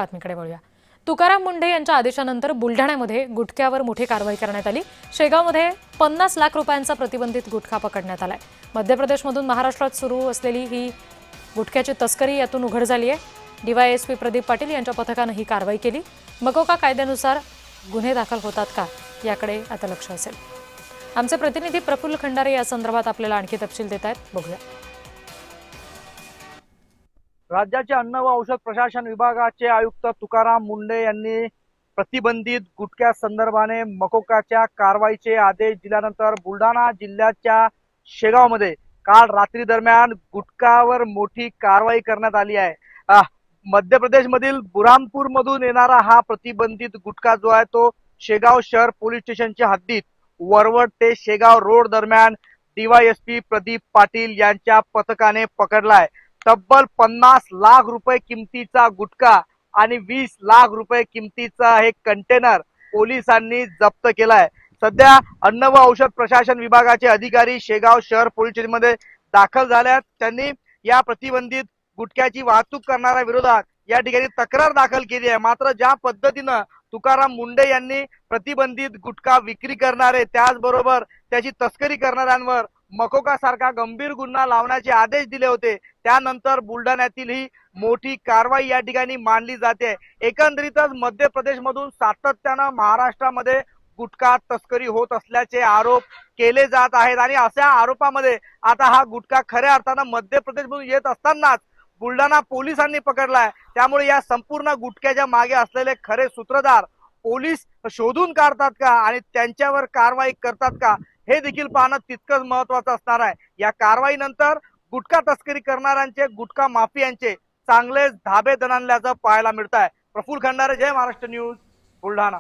बातमीकडे वळूया। तुकाराम मुंढे यांच्या आदेशानंतर बुलढाण्यामध्ये गुटख्यावर मोठी कारवाई करण्यात आली। शेगावमध्ये 50 लाख रुपयांचा प्रतिबंधित गुटखा पकडण्यात आलाय। मध्य प्रदेशमधून महाराष्ट्रात सुरू असलेली ही गुटख्याची तस्करी यातून उघड झाली आहे। डीवायएसपी प्रदीप पाटील यांच्या पथकाने ही कारवाई केली। मकोका कायद्यानुसार गुन्हे दाखल होतात का याकडे आता लक्ष असेल। आमचे प्रतिनिधी प्रफुल्ल खंडारे या संदर्भात आपल्याला आणखी तपशील देत आहेत, बघूया। राज्याचे अन्न व औषध प्रशासन विभागाचे आयुक्त तुकाराम मुंढे यांनी प्रतिबंधित गुटख्या संदर्भाने मकोकाच्या कारवाईचे आदेश दिल्यानंतर बुलढाणा जिल्ह्याच्या शेगावमध्ये काल रात्री दरम्यान गुटखावर मोठी कारवाई करण्यात आली आहे। मध्य प्रदेश मधील बुरहानपूर मधून येणारा हा प्रतिबंधित गुटखा जो आहे तो शेगाव शहर पोलीस स्टेशनच्या हद्दीत वरवड ते शेगाव रोड दरम्यान डीवायएसपी प्रदीप पाटील यांच्या पथकाने पकडलाय। तब्बल 50 लाख रुपये किमतीचा गुटखा आणि 20 लाख रुपये किमतीचा हे कंटेनर पोलिसांनी जप्त केलाय। सध्या अन्न व औषध प्रशासन विभागाचे अधिकारी शेगाव शहर पोलीस स्टेशनमध्ये दाखल झाल्यात। त्यांनी या प्रतिबंधित गुटख्याची वाहतूक करणाऱ्या विरोधात या ठिकाणी तक्रार दाखल केली आहे। मात्र ज्या पद्धतीनं तुकाराम मुंढे यांनी प्रतिबंधित गुटखा विक्री करणारे त्याचबरोबर त्याची तस्करी करणाऱ्यांवर मकोका सारखा गंभीर गुन्हा लावण्याचे आदेश दिले होते, त्यानंतर बुलढाण्यातील ही मोठी कारवाई या ठिकाणी मानली जाते। एकंदरीतच मध्य प्रदेश मधून सातत्यानं महाराष्ट्रामध्ये गुटखा तस्करी होत असल्याचे आरोप केले जात आहेत आणि अशा आरोपामध्ये आता हा गुटखा खऱ्या अर्थानं मध्य प्रदेशमधून येत असतानाच बुलढाणा पोलिसांनी पकडलाय। त्यामुळे या संपूर्ण गुटख्याच्या मागे असलेले खरे सूत्रधार पोलीस शोधून काढतात का आणि त्यांच्यावर कारवाई करतात का हे देखील पाहणं तितकंच महत्त्वाचं असणार आहे। या कारवाईनंतर गुटखा तस्करी करणाऱ्यांचे, गुटखा माफियांचे चांगलेच धाबे दणाणल्याचं पाहायला मिळत आहे। प्रफुल्ल खंडारे, जय महाराष्ट्र न्यूज, बुलढाणा।